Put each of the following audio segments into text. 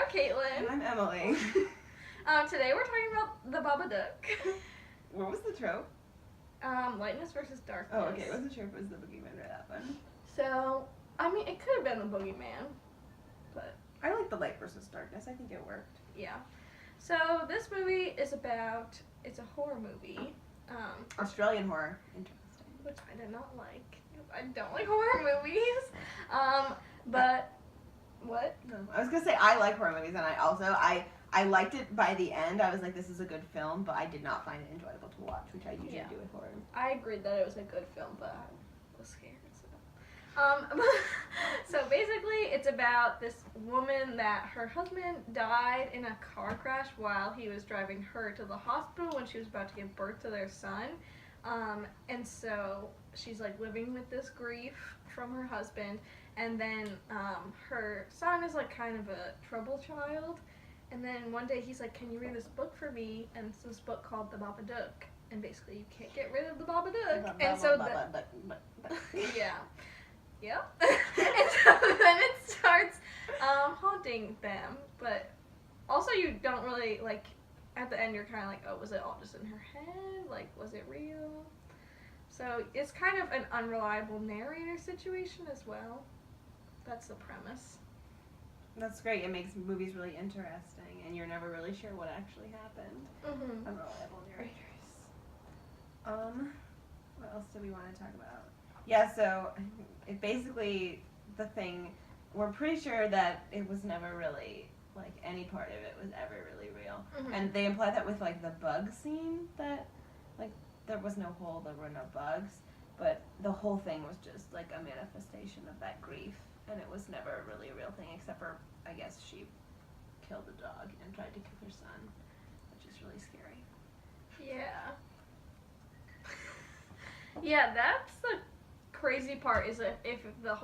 I'm Caitlin. And I'm Emily. Today we're talking about the Babadook. What was the trope? Lightness versus darkness. Oh, okay. I wasn't sure if it was the boogeyman or that one. So, I mean, it could have been the boogeyman, but... I like the light versus darkness. I think it worked. Yeah. So, this movie is about... It's a horror movie. Australian horror. Interesting. Which I did not like. I don't like horror movies. But... What? No. I was going to say I like horror movies, and I liked it by the end. I was like, this is a good film, but I did not find it enjoyable to watch, which I usually do with horror. I agreed that it was a good film, but I was scared. So basically, it's about this woman that her husband died in a car crash while he was driving her to the hospital when she was about to give birth to their son. And so she's like living with this grief from her husband, and then her son is like kind of a trouble child. And then one day he's like, can you read this book for me? And it's this book called The Babadook. And basically you can't get rid of the Babadook. And so yeah. Yep. And so then it starts haunting them. But also you don't really, like, at the end you're kind of like, oh, was it all just in her head? Like, was it real? So it's kind of an unreliable narrator situation as well. That's the premise. That's great. It makes movies really interesting, and you're never really sure what actually happened. Mm-hmm. Unreliable narrators. What else do we want to talk about? Yeah, so it basically, the thing, we're pretty sure that it was never really, like, any part of it was ever really real. Mm-hmm. And they imply that with, like, the bug scene, that, like, there was no hole, there were no bugs, but the whole thing was just, like, a manifestation of that grief. And it was never really a real thing, except for, I guess, she killed a dog and tried to kill her son, which is really scary. Yeah. Yeah, that's the crazy part, is that if the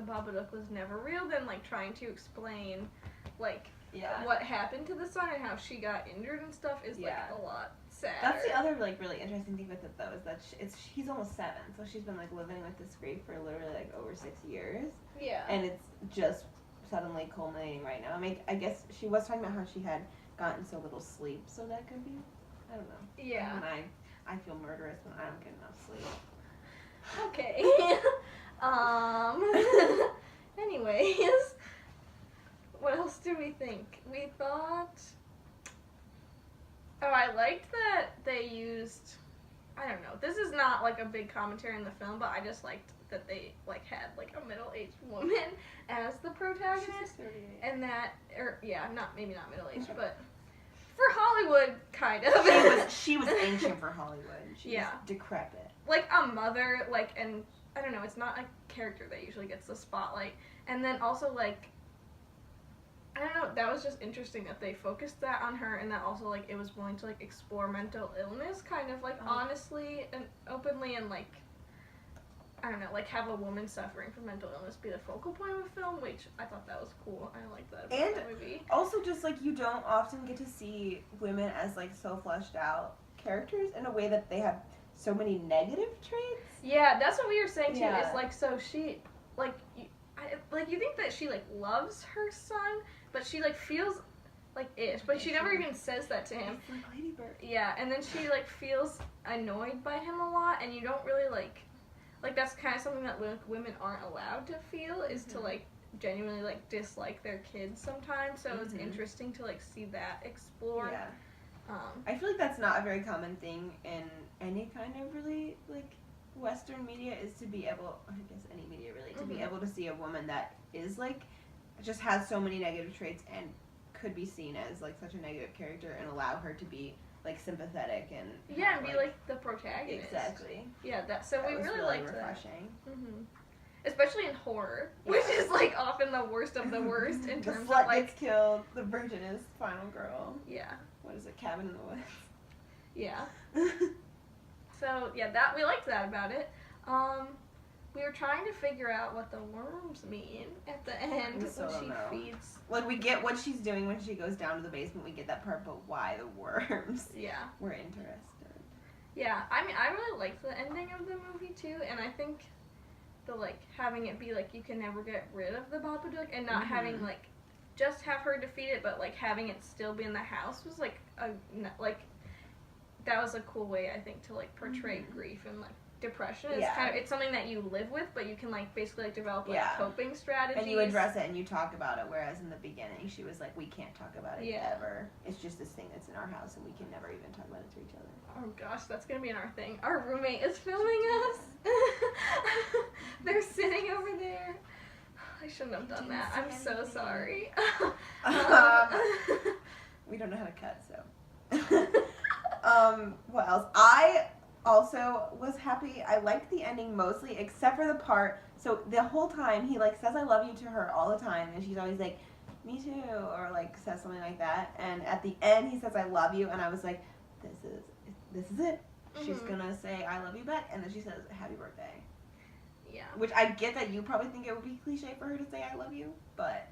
Babadook was never real, then, like, trying to explain, like, what happened to the son and how she got injured and stuff is, like, a lot sadder. That's the other, like, really interesting thing with it, though, is that he's almost 7, so she's been, like, living with this grief for literally, like, over 6 years. Yeah. And it's just suddenly culminating right now. I mean, I guess she was talking about how she had gotten so little sleep, so that could be, I don't know. Yeah. And I feel murderous when I don't get enough sleep. Okay. Anyways, what else do we think? We thought, I liked that they used, I don't know, this is not like a big commentary in the film, but I just liked that they, like, had, like, a middle-aged woman as the protagonist. She's 38. And that, maybe not middle-aged, but for Hollywood, kind of. She was ancient for Hollywood. She was decrepit. Like, a mother, like, and, I don't know, it's not a character that usually gets the spotlight. And then also, like, I don't know, that was just interesting that they focused that on her, and that also, like, it was willing to, like, explore mental illness, kind of, like, honestly and openly, and, like, I don't know, like, have a woman suffering from mental illness be the focal point of a film, which I thought that was cool. I liked that about the movie. Also, just, like, you don't often get to see women as, like, so fleshed out characters in a way that they have so many negative traits. Yeah, that's what we were saying, too. It's, like, so she, like, you think that she, like, loves her son, but she, like, feels, like, ish. But she never even says that to him. It's like Lady Bird. Yeah, and then she, like, feels annoyed by him a lot, and you don't really, like, that's kind of something that women aren't allowed to feel, is to, like, genuinely, like, dislike their kids sometimes. So it's interesting to, like, see that explored. Yeah. I feel like that's not a very common thing in any kind of really, like, Western media, is to be able, I guess any media really, to be able to see a woman that is, like, just has so many negative traits and could be seen as, like, such a negative character, and allow her to be, like, sympathetic and and be, like, the protagonist. Exactly. Yeah, so we really liked refreshing. That. Mm-hmm. Especially in horror, which is, like, often the worst of the worst in terms of, like... The slut gets killed, the virgin is final girl. Yeah. What is it, Cabin in the Woods? Yeah. So, yeah, we liked that about it. We were trying to figure out what the worms mean at the end when she feeds. Like, we get what she's doing when she goes down to the basement, we get that part, but why the worms? Yeah. We're interested. Yeah, I mean, I really liked the ending of the movie, too, and I think the, like, having it be, like, you can never get rid of the Babadook, and not having, like, just have her defeat it, but like having it still be in the house was like that was a cool way, I think, to like portray grief and like depression. It's kind of, it's something that you live with, but you can like basically like develop like coping strategies. And you address it and you talk about it, whereas in the beginning she was like, we can't talk about it ever. It's just this thing that's in our house and we can never even talk about it to each other. Oh gosh, that's gonna be in our thing. Our roommate is filming us. They're sitting over there. I shouldn't have done that. I'm so sorry. We don't know how to cut, so. What else? I also was happy. I liked the ending mostly, except for the part. So the whole time he like says "I love you" to her all the time, and she's always like, "Me too," or like says something like that. And at the end, he says "I love you," and I was like, "This is it. She's gonna say "I love you" back," and then she says "Happy birthday." Yeah. Which I get that you probably think it would be cliche for her to say "I love you," but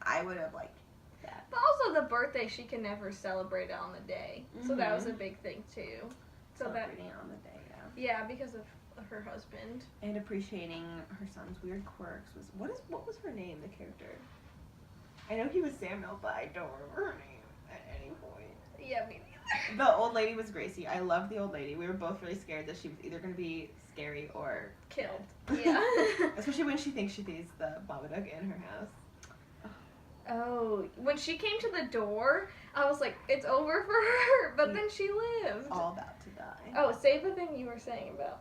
I would have liked that. But also the birthday, she can never celebrate it on the day, so that was a big thing too. So celebrating it on the day, yeah, because of her husband. And appreciating her son's weird quirks. What was her name, the character? I know he was Samuel, but I don't remember her name at any point. Yeah, me neither. The old lady was Gracie. I loved the old lady. We were both really scared that she was either going to be scary or killed. Yeah. Especially when she thinks she sees the Babadook in her house. Oh, when she came to the door, I was like, it's over for her, but then she lived. All about to die. Oh, say the thing you were saying about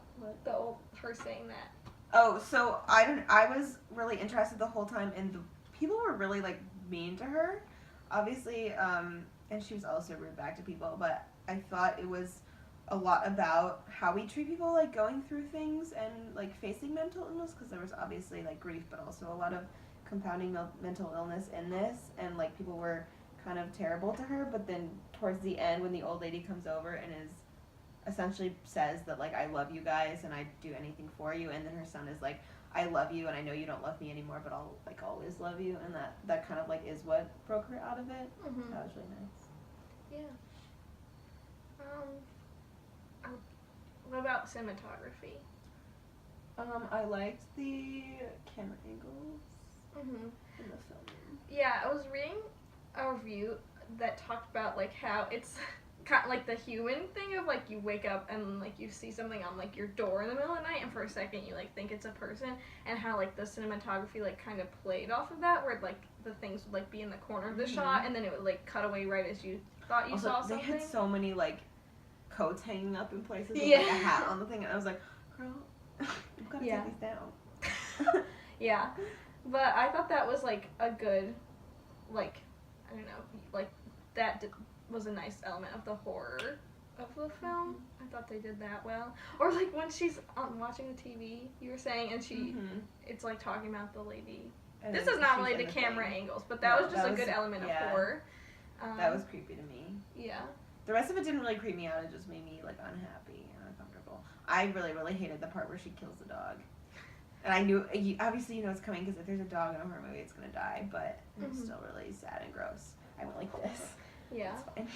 her saying that. Oh, so I was really interested the whole time, and the people were really like mean to her, obviously, and she was also rude back to people, but I thought it was a lot about how we treat people like going through things and like facing mental illness, because there was obviously like grief, but also a lot of compounding mental illness in this, and like people were kind of terrible to her. But then towards the end, when the old lady comes over and is essentially says that like, I love you guys and I'd do anything for you, and then her son is like, I love you and I know you don't love me anymore, but I'll like always love you, and that kind of like is what broke her out of it. That was really nice. Yeah. What about cinematography? I liked the camera angles in the film. Yeah, I was reading a review that talked about like how it's kind of like the human thing of like you wake up and like you see something on like your door in the middle of the night, and for a second you like think it's a person, and how like the cinematography like kind of played off of that, where like the things would like be in the corner of the shot, and then it would like cut away right as you thought you saw something. They had so many like coats hanging up in places with like a hat on the thing, and I was like, girl, you've got to take these down. Yeah, but I thought that was like a good, like, I don't know, like that was a nice element of the horror of the film. I thought they did that well. Or like when she's watching the TV, you were saying, and she, it's like talking about the lady. And this is not related to camera angles, but that was just a good element of horror. That was creepy to me. Yeah. The rest of it didn't really creep me out. It just made me like unhappy and uncomfortable. I really, really hated the part where she kills the dog. And I knew, obviously you know it's coming, because if there's a dog in a horror movie, it's going to die, but it was still really sad and gross. I went like this. Yeah. It's fine.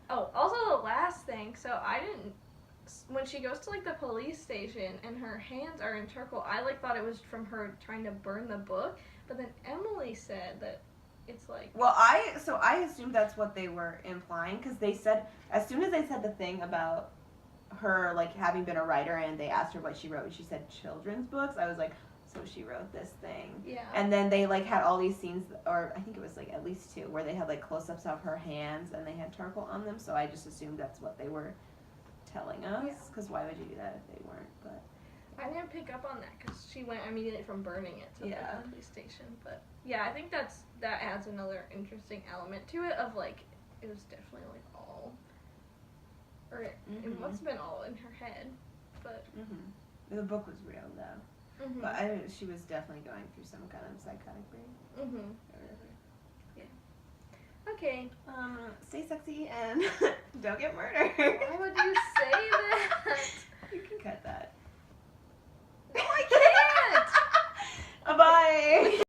Oh, also the last thing, so when she goes to like the police station and her hands are in charcoal, I like thought it was from her trying to burn the book, but then Emily said that it's like... Well, I assumed that's what they were implying, because they said, as soon as they said the thing about her like having been a writer and they asked her what she wrote and she said children's books, I was like, so she wrote this thing. Yeah. And then they like had all these scenes, or I think it was like at least two, where they had like close-ups of her hands and they had charcoal on them, so I just assumed that's what they were telling us, because why would you do that if they weren't? But I didn't pick up on that because she went immediately from burning it to the police station. But yeah, I think that adds another interesting element to it of like, it was definitely like all, or it must have been all in her head, but the book was real though. But she was definitely going through some kind of psychotic break. Or whatever. Yeah. Okay. Stay sexy and don't get murdered. Why would you say that? You can cut that. No, I can't. Bye.